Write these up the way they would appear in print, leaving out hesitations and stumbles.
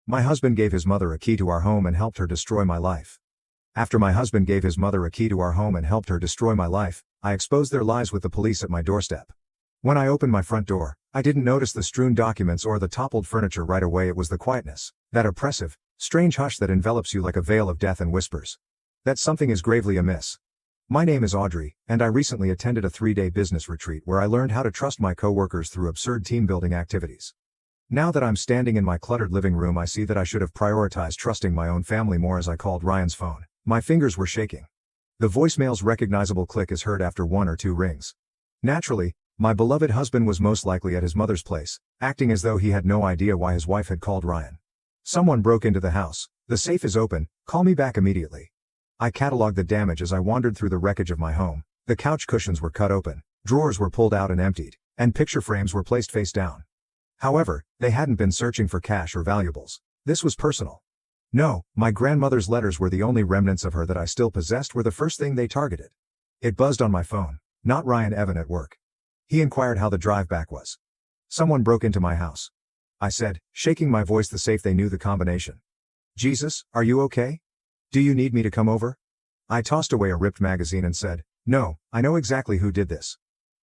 My husband gave his mother a key to our home and helped her destroy my life. After my husband gave his mother a key to our home and helped her destroy my life, I exposed their lies with the police at my doorstep. When I opened my front door, I didn't notice the strewn documents or the toppled furniture right away. It was the quietness, that oppressive, strange hush that envelops you like a veil of death and whispers that something is gravely amiss. My name is Audrey, and I recently attended a 3-day business retreat where I learned how to trust my coworkers through absurd team-building activities. Now that I'm standing in my cluttered living room, I see that I should have prioritized trusting my own family more. As I called Ryan's phone, my fingers were shaking. The voicemail's recognizable click is heard after 1 or 2 rings. Naturally, my beloved husband was most likely at his mother's place, acting as though he had no idea why his wife had called Ryan. Someone broke into the house. The safe is open. Call me back immediately. I cataloged the damage as I wandered through the wreckage of my home. The couch cushions were cut open, drawers were pulled out and emptied, and picture frames were placed face down. However, they hadn't been searching for cash or valuables. This was personal. No, my grandmother's letters were the only remnants of her that I still possessed, were the first thing they targeted. It buzzed on my phone. Not Ryan Evan at work. He inquired how the drive back was. Someone broke into my house. I said, shaking my voice. The safe, they knew the combination. Jesus, are you okay? Do you need me to come over? I tossed away a ripped magazine and said, no, I know exactly who did this.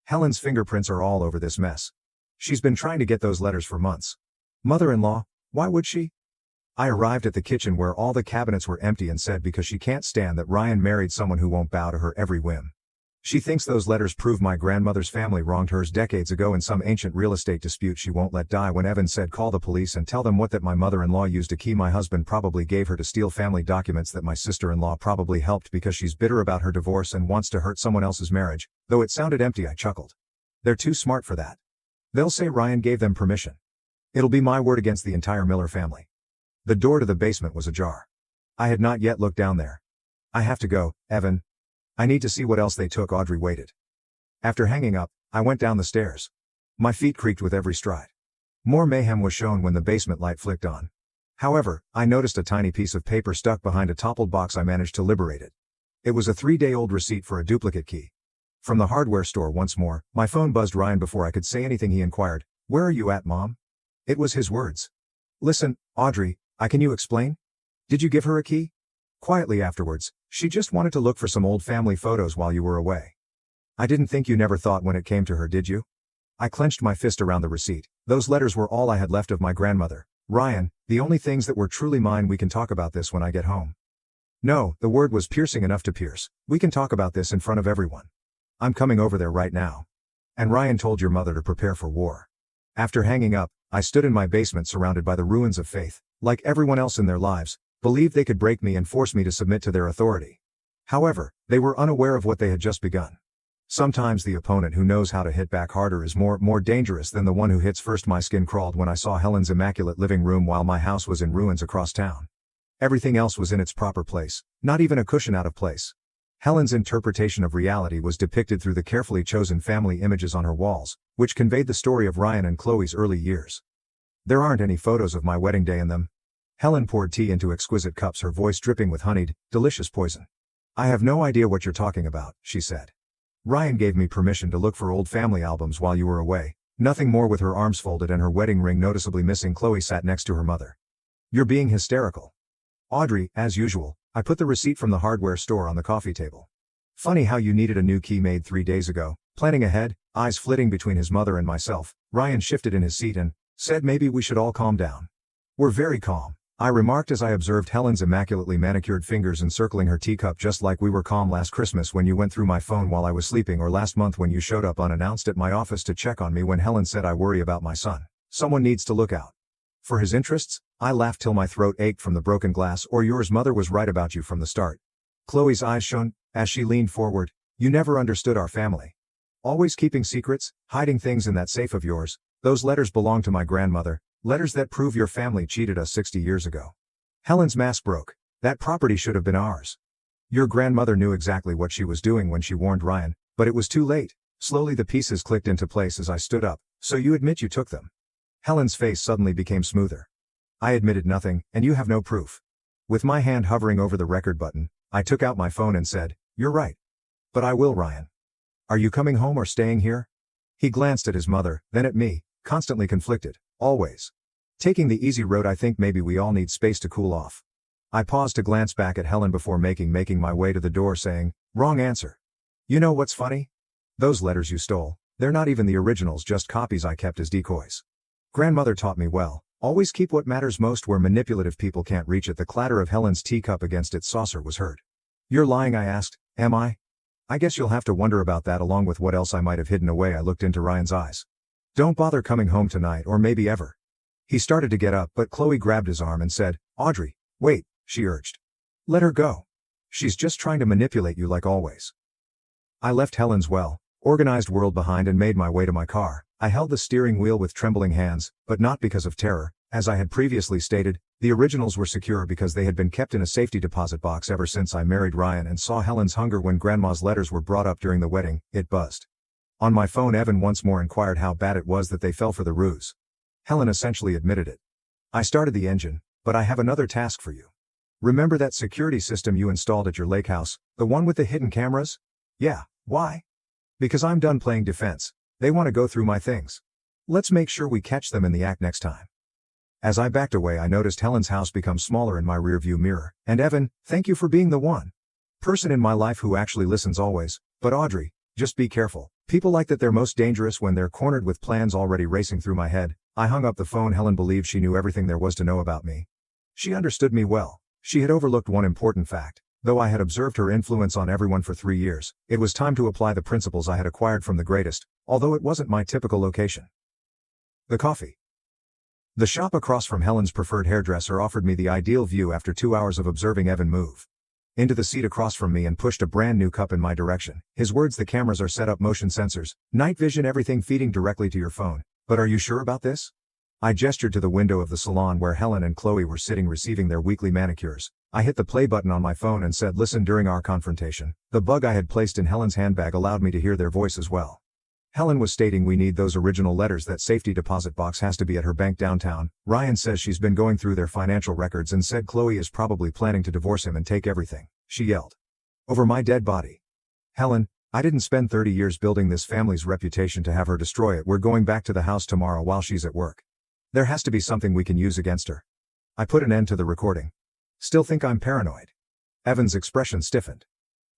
Helen's fingerprints are all over this mess. She's been trying to get those letters for months. Mother-in-law, why would she? I arrived at the kitchen where all the cabinets were empty and said because she can't stand that Ryan married someone who won't bow to her every whim. She thinks those letters prove my grandmother's family wronged hers decades ago in some ancient real estate dispute she won't let die. When Evan said call the police and tell them what, that my mother-in-law used a key my husband probably gave her to steal family documents, that my sister-in-law probably helped because she's bitter about her divorce and wants to hurt someone else's marriage, though it sounded empty, I chuckled. They're too smart for that. They'll say Ryan gave them permission. It'll be my word against the entire Miller family. The door to the basement was ajar. I had not yet looked down there. I have to go, Evan. I need to see what else they took. Audrey waited. After hanging up, I went down the stairs. My feet creaked with every stride. More mayhem was shown when the basement light flicked on. However, I noticed a tiny piece of paper stuck behind a toppled box. I managed to liberate it. It was a 3-day-old receipt for a duplicate key. From the hardware store. Once more, my phone buzzed. Ryan. Before I could say anything, he inquired, where are you at, Mom? It was his words. Listen, Audrey, can you explain? Did you give her a key? Quietly afterwards, she just wanted to look for some old family photos while you were away. I didn't think you never thought when it came to her, did you? I clenched my fist around the receipt. Those letters were all I had left of my grandmother. Ryan, the only things that were truly mine. We can talk about this when I get home. No, the word was piercing enough to pierce. We can talk about this in front of everyone. I'm coming over there right now. And Ryan told your mother to prepare for war. After hanging up, I stood in my basement surrounded by the ruins of faith. Like everyone else in their lives, believed they could break me and force me to submit to their authority. However, they were unaware of what they had just begun. Sometimes the opponent who knows how to hit back harder is more dangerous than the one who hits first. My skin crawled when I saw Helen's immaculate living room while my house was in ruins across town. Everything else was in its proper place, not even a cushion out of place. Helen's interpretation of reality was depicted through the carefully chosen family images on her walls, which conveyed the story of Ryan and Chloe's early years. There aren't any photos of my wedding day in them. Helen poured tea into exquisite cups, her voice dripping with honeyed, delicious poison. I have no idea what you're talking about, she said. Ryan gave me permission to look for old family albums while you were away. Nothing more. With her arms folded and her wedding ring noticeably missing, Chloe sat next to her mother. You're being hysterical. Audrey, as usual, I put the receipt from the hardware store on the coffee table. Funny how you needed a new key made 3 days ago. Planning ahead, eyes flitting between his mother and myself, Ryan shifted in his seat and said maybe we should all calm down. We're very calm, I remarked as I observed Helen's immaculately manicured fingers encircling her teacup, just like we were calm last Christmas when you went through my phone while I was sleeping, or last month when you showed up unannounced at my office to check on me when Helen said I worry about my son. Someone needs to look out for his interests. I laughed till my throat ached from the broken glass. Or yours mother was right about you from the start. Chloe's eyes shone as she leaned forward. You never understood our family. Always keeping secrets, hiding things in that safe of yours. Those letters belong to my grandmother. Letters that prove your family cheated us 60 years ago. Helen's mask broke. That property should have been ours. Your grandmother knew exactly what she was doing when she warned Ryan, but it was too late. Slowly the pieces clicked into place as I stood up. So you admit you took them? Helen's face suddenly became smoother. I admitted nothing, and you have no proof. With my hand hovering over the record button, I took out my phone and said, you're right. But I will, Ryan. Are you coming home or staying here? He glanced at his mother, then at me, constantly conflicted. Always. Taking the easy road. I think maybe we all need space to cool off. I paused to glance back at Helen before making my way to the door saying, wrong answer. You know what's funny? Those letters you stole, they're not even the originals, just copies I kept as decoys. Grandmother taught me well, always keep what matters most where manipulative people can't reach it. The clatter of Helen's teacup against its saucer was heard. You're lying, I asked, am I? I guess you'll have to wonder about that along with what else I might have hidden away. I looked into Ryan's eyes. Don't bother coming home tonight or maybe ever. He started to get up but Chloe grabbed his arm and said, Audrey, wait, she urged. Let her go. She's just trying to manipulate you like always. I left Helen's organized world behind and made my way to my car. I held the steering wheel with trembling hands, but not because of terror. As I had previously stated, the originals were secure because they had been kept in a safety deposit box ever since I married Ryan and saw Helen's hunger when Grandma's letters were brought up during the wedding. It buzzed. On my phone, Evan once more inquired how bad it was that they fell for the ruse. Helen essentially admitted it. I started the engine, but I have another task for you. Remember that security system you installed at your lake house, the one with the hidden cameras? Yeah, why? Because I'm done playing defense. They want to go through my things. Let's make sure we catch them in the act next time. As I backed away, I noticed Helen's house become smaller in my rearview mirror. And Evan, thank you for being the one person in my life who actually listens always. But Audrey, just be careful. People like that, they're most dangerous when they're cornered with plans already racing through my head. I hung up the phone. Helen believed she knew everything there was to know about me. She understood me well. She had overlooked one important fact. Though I had observed her influence on everyone for 3 years, it was time to apply the principles I had acquired from the greatest, although it wasn't my typical location. The coffee. The shop across from Helen's preferred hairdresser offered me the ideal view after 2 hours of observing Evan move into the seat across from me and pushed a brand new cup in my direction. His words, the cameras are set up, motion sensors, night vision, everything feeding directly to your phone. But are you sure about this? I gestured to the window of the salon where Helen and Chloe were sitting receiving their weekly manicures. I hit the play button on my phone and said, listen. During our confrontation, the bug I had placed in Helen's handbag allowed me to hear their voice as well. Helen was stating we need those original letters. That safety deposit box has to be at her bank downtown. Ryan says she's been going through their financial records and said Chloe is probably planning to divorce him and take everything, she yelled. Over my dead body. Helen, I didn't spend 30 years building this family's reputation to have her destroy it. We're going back to the house tomorrow while she's at work. There has to be something we can use against her. I put an end to the recording. Still think I'm paranoid? Evan's expression stiffened.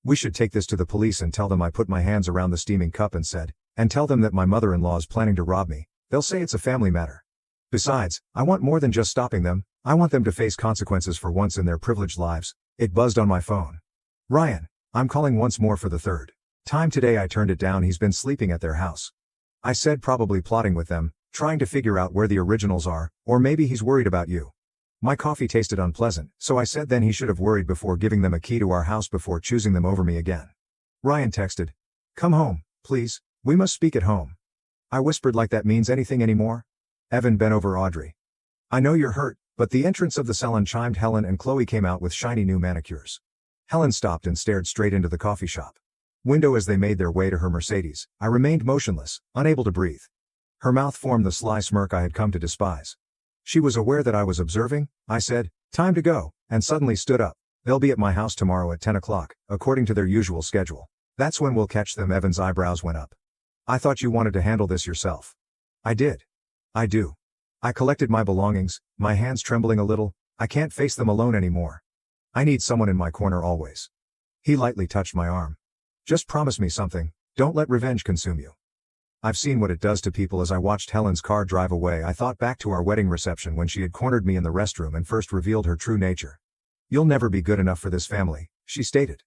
We should take this to the police and tell them. I put my hands around the steaming cup and said, and tell them that my mother-in-law is planning to rob me. They'll say it's a family matter. Besides, I want more than just stopping them. I want them to face consequences for once in their privileged lives. It buzzed on my phone. Ryan, I'm calling once more for the third time today. I turned it down. He's been sleeping at their house. I said, probably plotting with them, trying to figure out where the originals are, or maybe he's worried about you. My coffee tasted unpleasant, so I said then he should have worried before giving them a key to our house before choosing them over me again. Ryan texted, come home, please, we must speak at home. I whispered, like that means anything anymore? Evan bent over Audrey. I know you're hurt, but the entrance of the salon chimed. Helen and Chloe came out with shiny new manicures. Helen stopped and stared straight into the coffee shop window as they made their way to her Mercedes. I remained motionless, unable to breathe. Her mouth formed the sly smirk I had come to despise. She was aware that I was observing. I said, time to go, and suddenly stood up. They'll be at my house tomorrow at 10 o'clock, according to their usual schedule. That's when we'll catch them. Evan's eyebrows went up. I thought you wanted to handle this yourself. I did. I do. I collected my belongings, my hands trembling a little. I can't face them alone anymore. I need someone in my corner always. He lightly touched my arm. Just promise me something. Don't let revenge consume you. I've seen what it does to people. As I watched Helen's car drive away, I thought back to our wedding reception when she had cornered me in the restroom and first revealed her true nature. You'll never be good enough for this family, she stated.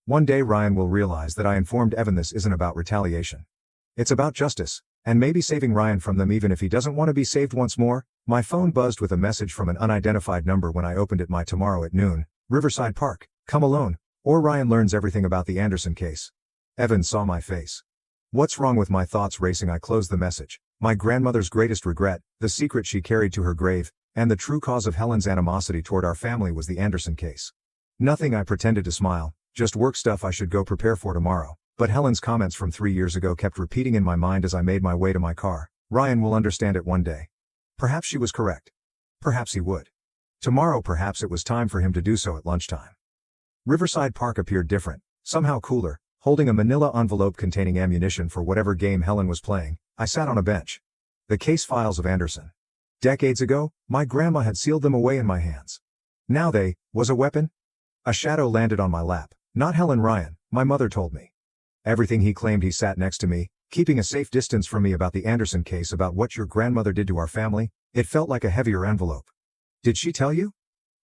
One day Ryan will realize that I informed Evan this isn't about retaliation. It's about justice, and maybe saving Ryan from them even if he doesn't want to be saved once more. My phone buzzed with a message from an unidentified number. When I opened it, my tomorrow at noon, Riverside Park, come alone, or Ryan learns everything about the Anderson case. Evan saw my face. What's wrong? With my thoughts racing, I closed the message. My grandmother's greatest regret, the secret she carried to her grave, and the true cause of Helen's animosity toward our family was the Anderson case. Nothing. I pretended to smile, just work stuff I should go prepare for tomorrow. But Helen's comments from 3 years ago kept repeating in my mind as I made my way to my car. Ryan will understand it one day. Perhaps she was correct. Perhaps he would. Tomorrow, perhaps it was time for him to do so at lunchtime. Riverside Park appeared different, somehow cooler. Holding a manila envelope containing ammunition for whatever game Helen was playing, I sat on a bench. The case files of Anderson. Decades ago, my grandma had sealed them away in my hands. Now was a weapon? A shadow landed on my lap. Not Helen Ryan, my mother told me. Everything he claimed. He sat next to me, keeping a safe distance from me about the Anderson case, about what your grandmother did to our family. It felt like a heavier envelope. Did she tell you?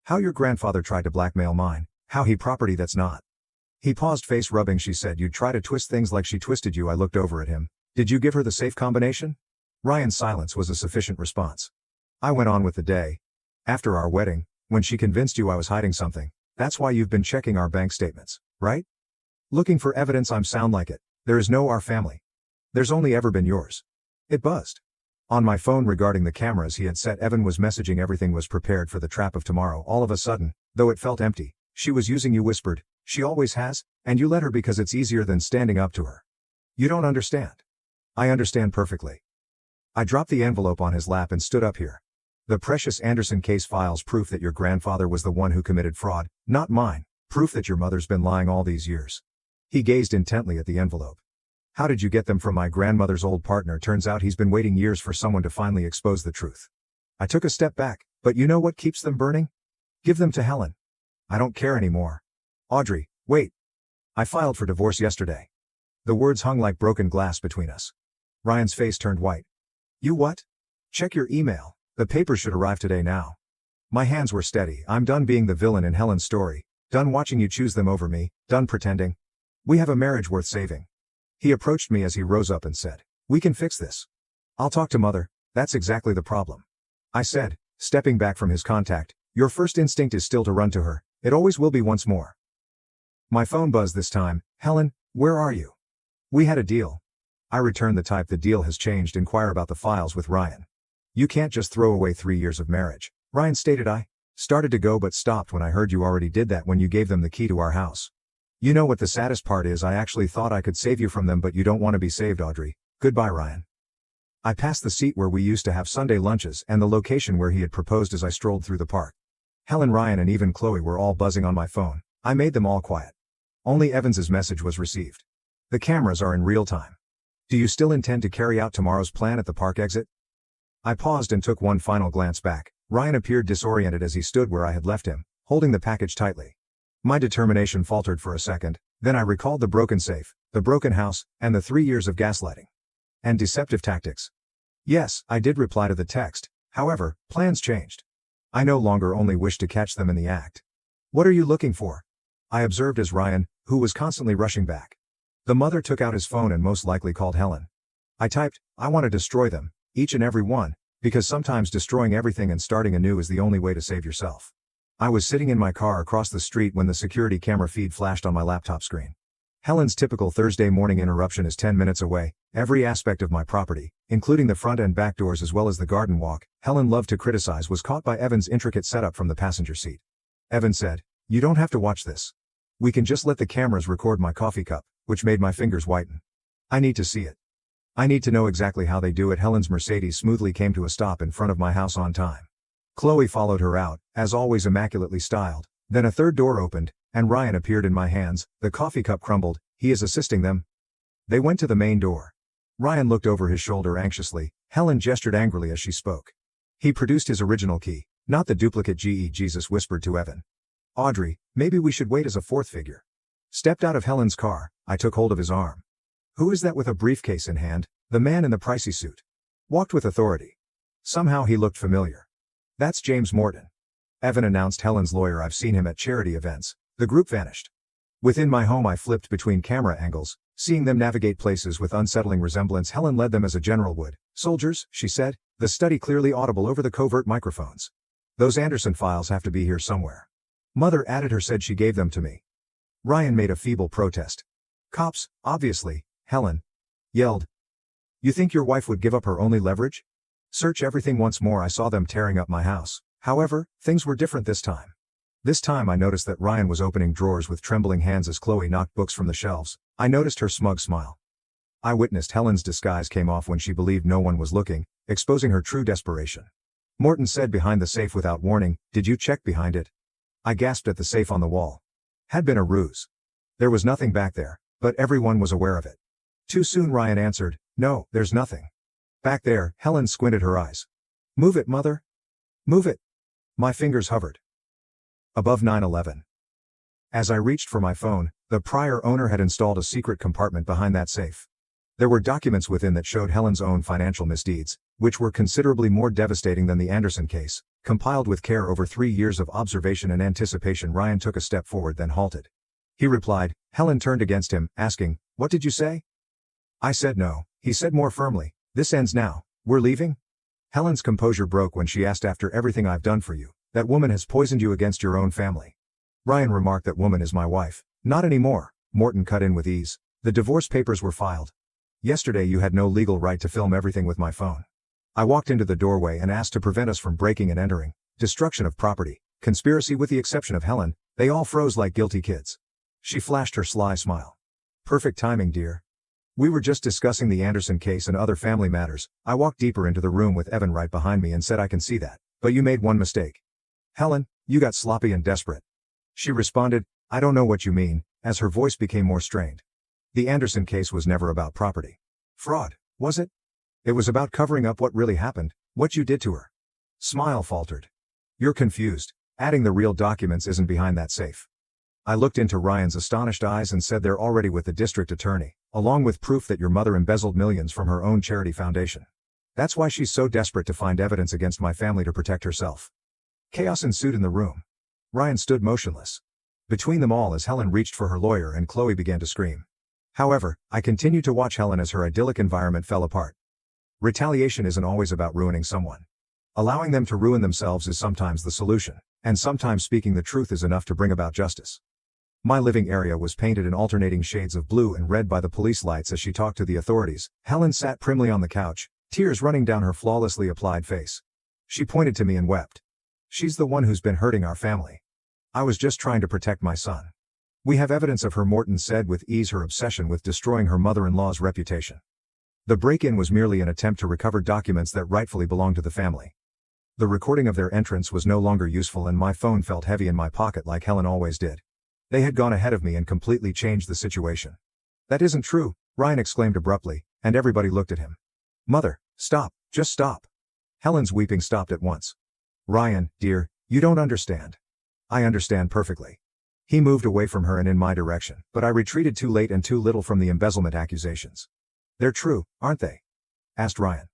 How your grandfather tried to blackmail mine, how he property that's not. He paused, face rubbing. She said you'd try to twist things like she twisted you. I looked over at him. Did you give her the safe combination? Ryan's silence was a sufficient response. I went on with the day. After our wedding, when she convinced you I was hiding something, that's why you've been checking our bank statements, right? Looking for evidence. I'm sound like it. There is no our family. There's only ever been yours. It buzzed. On my phone regarding the cameras he had set, Evan was messaging everything was prepared for the trap of tomorrow. All of a sudden, though it felt empty, she was using you, whispered. She always has, and you let her because it's easier than standing up to her. You don't understand. I understand perfectly. I dropped the envelope on his lap and stood up. Here. The precious Anderson case files, proof that your grandfather was the one who committed fraud, not mine, proof that your mother's been lying all these years. He gazed intently at the envelope. How did you get them? From my grandmother's old partner. Turns out he's been waiting years for someone to finally expose the truth. I took a step back. But you know what keeps them burning? Give them to Helen. I don't care anymore. Audrey, wait. I filed for divorce yesterday. The words hung like broken glass between us. Ryan's face turned white. You what? Check your email. The paper should arrive today now. My hands were steady. I'm done being the villain in Helen's story. Done watching you choose them over me. Done pretending. We have a marriage worth saving. He approached me as he rose up and said, we can fix this. I'll talk to Mother. That's exactly the problem. I said, stepping back from his contact. Your first instinct is still to run to her. It always will be. Once more. My phone buzzed this time. Helen, where are you? We had a deal. I returned the type. The deal has changed. Inquire about the files with Ryan. You can't just throw away 3 years of marriage, Ryan stated. I started to go but stopped when I heard you already did that when you gave them the key to our house. You know what the saddest part is? I actually thought I could save you from them, but you don't want to be saved, Audrey. Goodbye, Ryan. I passed the seat where we used to have Sunday lunches and the location where he had proposed as I strolled through the park. Helen, Ryan and even Chloe were all buzzing on my phone. I made them all quiet. Only Evans's message was received. The cameras are in real time. Do you still intend to carry out tomorrow's plan at the park exit? I paused and took one final glance back. Ryan appeared disoriented as he stood where I had left him, holding the package tightly. My determination faltered for a second, then I recalled the broken safe, the broken house, and the 3 years of gaslighting and deceptive tactics. Yes, I did reply to the text. However, plans changed. I no longer only wished to catch them in the act. What are you looking for? I observed as Ryan, who was constantly rushing back. The mother took out his phone and most likely called Helen. I typed, I want to destroy them, each and every one, because sometimes destroying everything and starting anew is the only way to save yourself. I was sitting in my car across the street when the security camera feed flashed on my laptop screen. Helen's typical Thursday morning interruption is 10 minutes away. Every aspect of my property, including the front and back doors as well as the garden walk, Helen loved to criticize, was caught by Evan's intricate setup from the passenger seat. Evan said, you don't have to watch this. We can just let the cameras record my coffee cup, which made my fingers whiten. I need to see it. I need to know exactly how they do it. Helen's Mercedes smoothly came to a stop in front of my house on time. Chloe followed her out, as always immaculately styled. Then a third door opened, and Ryan appeared in my hands. The coffee cup crumbled. He is assisting them. They went to the main door. Ryan looked over his shoulder anxiously. Helen gestured angrily as she spoke. He produced his original key, not the duplicate. Jesus whispered to Evan. Audrey, maybe we should wait as a fourth figure. Stepped out of Helen's car. I took hold of his arm. Who is that with a briefcase in hand? The man in the pricey suit. Walked with authority. Somehow he looked familiar. That's James Morton. Evan announced, Helen's lawyer. I've seen him at charity events. The group vanished. Within my home I flipped between camera angles, seeing them navigate places with unsettling resemblance. Helen led them as a general would. Soldiers, she said, the study clearly audible over the covert microphones. Those Anderson files have to be here somewhere. Mother added, her said she gave them to me. Ryan made a feeble protest. Cops, obviously, Helen yelled. You think your wife would give up her only leverage? Search everything once more. I saw them tearing up my house. However, things were different this time. This time I noticed that Ryan was opening drawers with trembling hands as Chloe knocked books from the shelves. I noticed her smug smile. I witnessed Helen's disguise came off when she believed no one was looking, exposing her true desperation. Morton said behind the safe without warning, did you check behind it? I gasped at the safe on the wall. Had been a ruse. There was nothing back there, but everyone was aware of it. Too soon, Ryan answered, no, there's nothing. Back there, Helen squinted her eyes. Move it, mother. Move it. My fingers hovered above 9/11. As I reached for my phone, the prior owner had installed a secret compartment behind that safe. There were documents within that showed Helen's own financial misdeeds, which were considerably more devastating than the Anderson case, compiled with care over 3 years of observation and anticipation. Ryan took a step forward then halted. He replied. Helen turned against him, asking, "What did you say?" I said no. He said more firmly, "This ends now. We're leaving?" Helen's composure broke when she asked, "After everything I've done for you, that woman has poisoned you against your own family." Ryan remarked, "That woman is my wife." "Not anymore," Morton cut in with ease. "The divorce papers were filed. Yesterday you had no legal right to film everything with my phone. I walked into the doorway and asked to prevent us from breaking and entering, destruction of property, conspiracy." With the exception of Helen, they all froze like guilty kids. She flashed her sly smile. "Perfect timing, dear. We were just discussing the Anderson case and other family matters." I walked deeper into the room with Evan right behind me and said, "I can see that. But you made one mistake. Helen, you got sloppy and desperate." She responded, "I don't know what you mean," as her voice became more strained. "The Anderson case was never about property fraud, was it? It was about covering up what really happened, what you did to her." Smile faltered. "You're confused. Adding the real documents isn't behind that safe." I looked into Ryan's astonished eyes and said, "They're already with the district attorney, along with proof that your mother embezzled millions from her own charity foundation. That's why she's so desperate to find evidence against my family to protect herself." Chaos ensued in the room. Ryan stood motionless between them all as Helen reached for her lawyer and Chloe began to scream. However, I continued to watch Helen as her idyllic environment fell apart. Retaliation isn't always about ruining someone. Allowing them to ruin themselves is sometimes the solution, and sometimes speaking the truth is enough to bring about justice. My living area was painted in alternating shades of blue and red by the police lights as she talked to the authorities. Helen sat primly on the couch, tears running down her flawlessly applied face. She pointed to me and wept. "She's the one who's been hurting our family. I was just trying to protect my son." "We have evidence of her," Morton said with ease, "her obsession with destroying her mother-in-law's reputation. The break-in was merely an attempt to recover documents that rightfully belonged to the family." The recording of their entrance was no longer useful and my phone felt heavy in my pocket like Helen always did. They had gone ahead of me and completely changed the situation. "That isn't true," Ryan exclaimed abruptly, and everybody looked at him. "Mother, stop, just stop." Helen's weeping stopped at once. "Ryan, dear, you don't understand." "I understand perfectly." He moved away from her and in my direction, but I retreated too late and too little from the embezzlement accusations. "They're true, aren't they?" asked Ryan.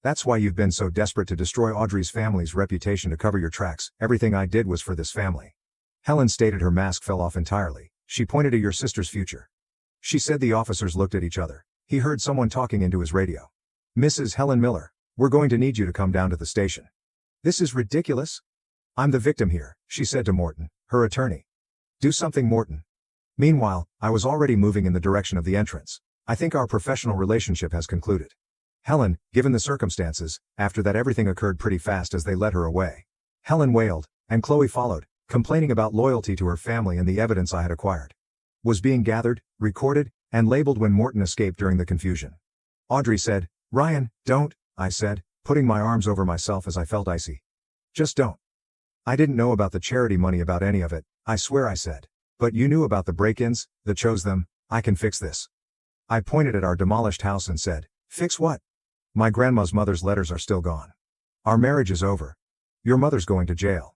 "That's why you've been so desperate to destroy Audrey's family's reputation to cover your tracks." "Everything I did was for this family." Helen stated. Her mask fell off entirely. She pointed to your sister's future. She said. The officers looked at each other. He heard someone talking into his radio. "Mrs. Helen Miller, we're going to need you to come down to the station." "This is ridiculous." "I'm the victim here," she said to Morton, her attorney. "Do something, Morton." Meanwhile, I was already moving in the direction of the entrance. "I think our professional relationship has concluded." "Helen, given the circumstances." After that everything occurred pretty fast as they led her away. Helen wailed, and Chloe followed, complaining about loyalty to her family and the evidence I had acquired was being gathered, recorded, and labeled when Morton escaped during the confusion. Audrey said, "Ryan, don't," I said, putting my arms over myself as I felt icy. "Just don't." "I didn't know about the charity money, about any of it, I swear," I said. "But you knew about the break-ins, that chose them. I can fix this." I pointed at our demolished house and said, "Fix what?" "My grandma's mother's letters are still gone. Our marriage is over. Your mother's going to jail.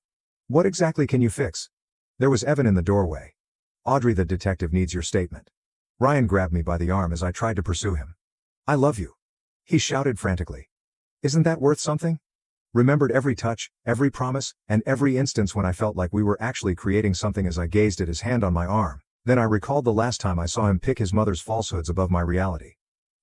What exactly can you fix?" There was Evan in the doorway. "Audrey, the detective needs your statement." Ryan grabbed me by the arm as I tried to pursue him. "I love you," he shouted frantically. "Isn't that worth something?" Remembered every touch, every promise, and every instance when I felt like we were actually creating something as I gazed at his hand on my arm. Then I recalled the last time I saw him pick his mother's falsehoods above my reality.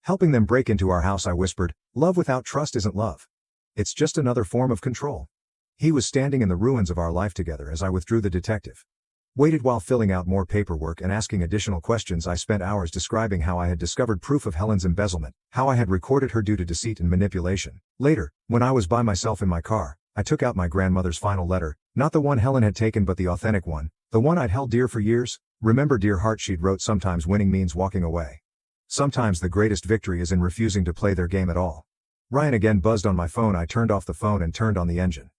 Helping them break into our house, I whispered, "Love without trust isn't love. It's just another form of control." He was standing in the ruins of our life together as I withdrew. The detective waited while filling out more paperwork and asking additional questions. I spent hours describing how I had discovered proof of Helen's embezzlement, how I had recorded her due to deceit and manipulation. Later, when I was by myself in my car, I took out my grandmother's final letter, not the one Helen had taken but the authentic one, the one I'd held dear for years. "Remember, dear heart," she'd wrote, "sometimes winning means walking away. Sometimes the greatest victory is in refusing to play their game at all." Ryan again buzzed on my phone. I turned off the phone and turned on the engine.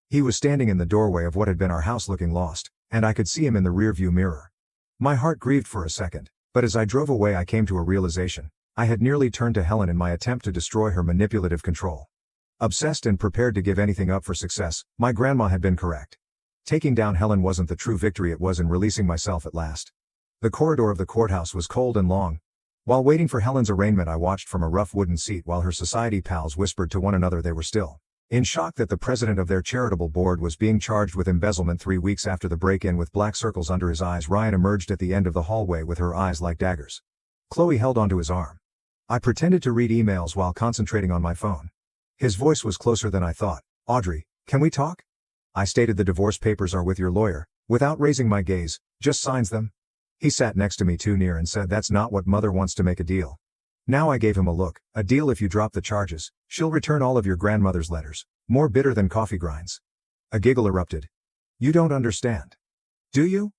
He was standing in the doorway of what had been our house, looking lost, and I could see him in the rearview mirror. My heart grieved for a second, but as I drove away I came to a realization. I had nearly turned to Helen in my attempt to destroy her manipulative control. Obsessed and prepared to give anything up for success, my grandma had been correct. Taking down Helen wasn't the true victory it was in releasing myself at last. The corridor of the courthouse was cold and long. While waiting for Helen's arraignment, I watched from a rough wooden seat while her society pals whispered to one another they were still in shock that the president of their charitable board was being charged with embezzlement 3 weeks after the break-in. With black circles under his eyes, Ryan emerged at the end of the hallway with her eyes like daggers. Chloe held onto his arm. I pretended to read emails while concentrating on my phone. His voice was closer than I thought. Audrey, can we talk? I stated the divorce papers are with your lawyer, without raising my gaze, just signs them. He sat next to me too near and said that's not what mother wants to make a deal. Now I gave him a look. A deal if you drop the charges, she'll return all of your grandmother's letters, more bitter than coffee grinds. A giggle erupted. You don't understand. Do you?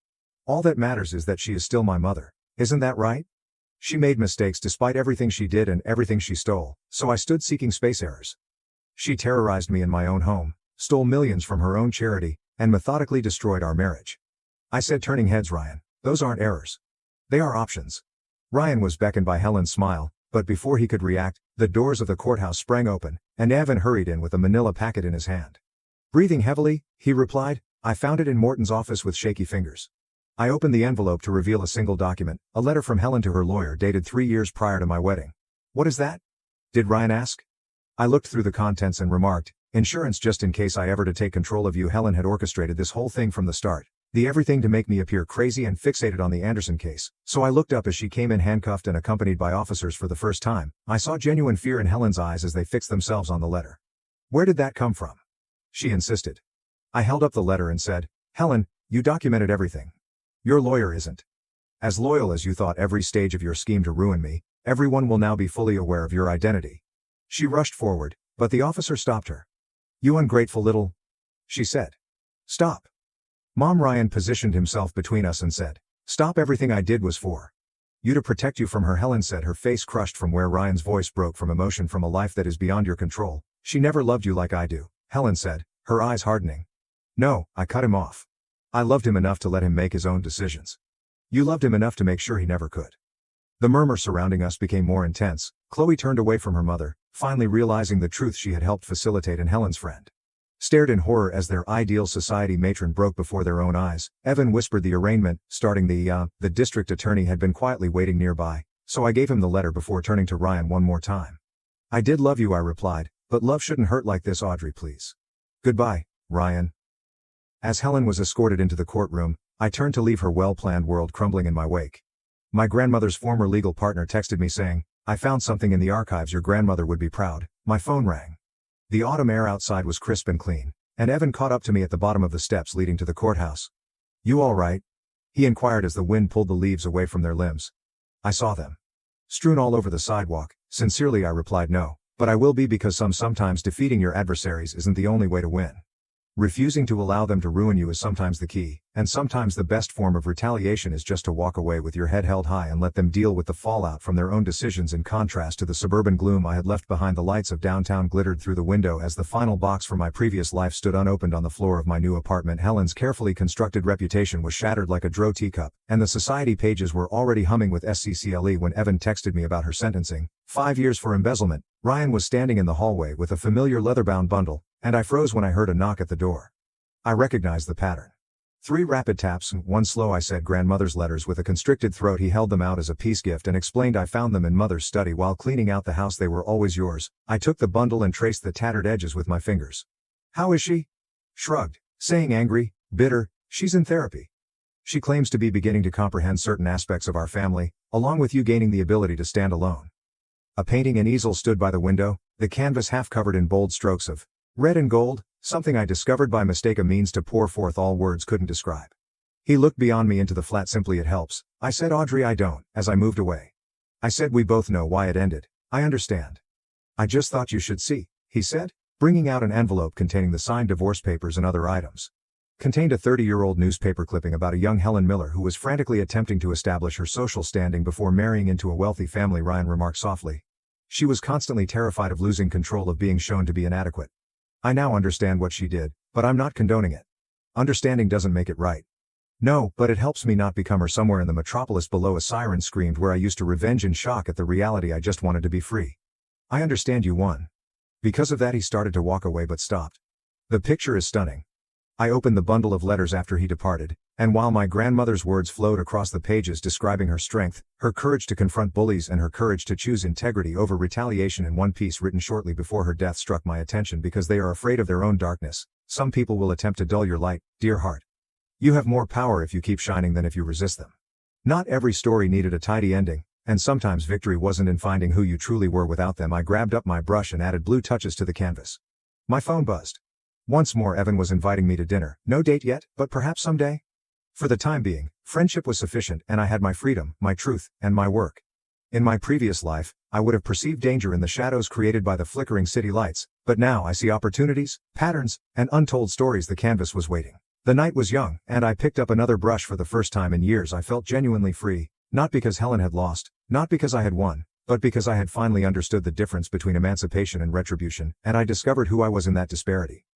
All that matters is that she is still my mother, isn't that right? She made mistakes despite everything she did and everything she stole, so I stood seeking space errors. She terrorized me in my own home, stole millions from her own charity, and methodically destroyed our marriage. I said, turning heads. Ryan, those aren't errors. They are options. Ryan was beckoned by Helen's smile, but before he could react, the doors of the courthouse sprang open, and Evan hurried in with a manila packet in his hand. Breathing heavily, he replied, I found it in Morton's office with shaky fingers. I opened the envelope to reveal a single document, a letter from Helen to her lawyer dated 3 years prior to my wedding. What is that? Did Ryan ask? I looked through the contents and remarked, insurance just in case I ever to take control of you. Helen had orchestrated this whole thing from the start. The everything to make me appear crazy and fixated on the Anderson case. So I looked up as she came in handcuffed and accompanied by officers for the first time. I saw genuine fear in Helen's eyes as they fixed themselves on the letter. Where did that come from? She insisted. I held up the letter and said, Helen, you documented everything. Your lawyer isn't as loyal as you thought. Every stage of your scheme to ruin me, everyone will now be fully aware of your identity. She rushed forward, but the officer stopped her. You ungrateful little... she said. Stop. Mom. Ryan positioned himself between us and said, stop. Everything I did was for you, to protect you from her. Helen said, her face crushed from where Ryan's voice broke from emotion from a life that is beyond your control. She never loved you like I do, Helen said, her eyes hardening. No, I cut him off. I loved him enough to let him make his own decisions. You loved him enough to make sure he never could. The murmur surrounding us became more intense. Chloe turned away from her mother, finally realizing the truth she had helped facilitate, and Helen's friend stared in horror as their ideal society matron broke before their own eyes. Evan whispered the arraignment, starting. The district attorney had been quietly waiting nearby, so I gave him the letter before turning to Ryan one more time. I did love you, I replied, but love shouldn't hurt like this. Audrey, please. Goodbye, Ryan. As Helen was escorted into the courtroom, I turned to leave, her well-planned world crumbling in my wake. My grandmother's former legal partner texted me saying, I found something in the archives your grandmother would be proud. My phone rang. The autumn air outside was crisp and clean, and Evan caught up to me at the bottom of the steps leading to the courthouse. You all right? He inquired as the wind pulled the leaves away from their limbs. I saw them strewn all over the sidewalk. Sincerely, I replied, no, but I will be, because sometimes defeating your adversaries isn't the only way to win. Refusing to allow them to ruin you is sometimes the key, and sometimes the best form of retaliation is just to walk away with your head held high and let them deal with the fallout from their own decisions. In contrast to the suburban gloom I had left behind, the lights of downtown glittered through the window as the final box from my previous life stood unopened on the floor of my new apartment. Helen's carefully constructed reputation was shattered like a Dro teacup, and the society pages were already humming with SCCLE when Evan texted me about her sentencing. 5 years for embezzlement. Ryan was standing in the hallway with a familiar leather-bound bundle, and I froze when I heard a knock at the door. I recognized the pattern. 3 rapid taps, 1 slow. I said, grandmother's letters. With a constricted throat he held them out as a peace gift and explained, I found them in mother's study while cleaning out the house. They were always yours. I took the bundle and traced the tattered edges with my fingers. How is she? Shrugged, saying, angry, bitter, she's in therapy. She claims to be beginning to comprehend certain aspects of our family, along with you gaining the ability to stand alone. A painting and easel stood by the window, the canvas half covered in bold strokes of red and gold, something I discovered by mistake, a means to pour forth all words couldn't describe. He looked beyond me into the flat. Simply, it helps. I said, Audrey, I don't, as I moved away. I said, we both know why it ended. I understand. I just thought you should see, he said, bringing out an envelope containing the signed divorce papers and other items. Contained a 30-year-old newspaper clipping about a young Helen Miller who was frantically attempting to establish her social standing before marrying into a wealthy family. Ryan remarked softly. She was constantly terrified of losing control, of being shown to be inadequate. I now understand what she did, but I'm not condoning it. Understanding doesn't make it right. No, but it helps me not become her. Somewhere in the metropolis below, a siren screamed where I used to, revenge in shock at the reality. I just wanted to be free. I understand you won. Because of that he started to walk away but stopped. The picture is stunning. I opened the bundle of letters after he departed, and while my grandmother's words flowed across the pages describing her strength, her courage to confront bullies and her courage to choose integrity over retaliation in one piece written shortly before her death struck my attention because they are afraid of their own darkness. Some people will attempt to dull your light, dear heart. You have more power if you keep shining than if you resist them. Not every story needed a tidy ending, and sometimes victory wasn't in finding who you truly were without them. I grabbed up my brush and added blue touches to the canvas. My phone buzzed. Once more Evan was inviting me to dinner. No date yet, but perhaps someday? For the time being, friendship was sufficient and I had my freedom, my truth, and my work. In my previous life, I would have perceived danger in the shadows created by the flickering city lights, but now I see opportunities, patterns, and untold stories. The canvas was waiting. The night was young, and I picked up another brush. For the first time in years I felt genuinely free, not because Helen had lost, not because I had won, but because I had finally understood the difference between emancipation and retribution, and I discovered who I was in that disparity.